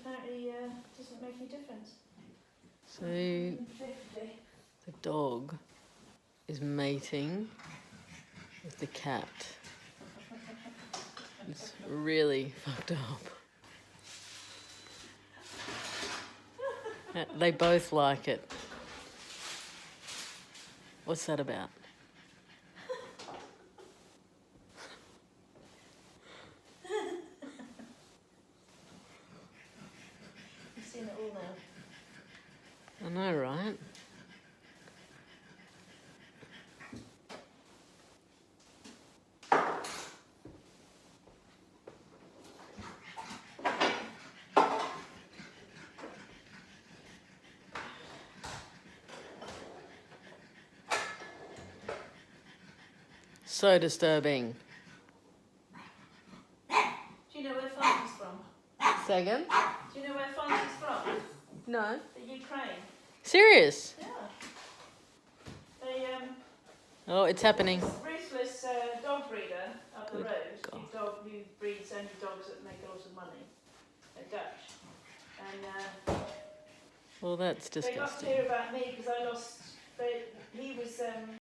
apparently doesn't make any difference. So the dog is mating with the cat. It's really fucked up. They both like it. What's that about? You've seen it all now. I know, right? So disturbing. Do you know where Fonzie's from? Say again? Do you know where Fonzie's from? No. The Ukraine. Serious? Yeah. They Oh, it's happening. ruthless dog breeder up the Good road. God. Big dog who breeds only dogs that make a lot of money. They're Dutch. And Well, that's they got to disgusting. hear about me because I lost. He was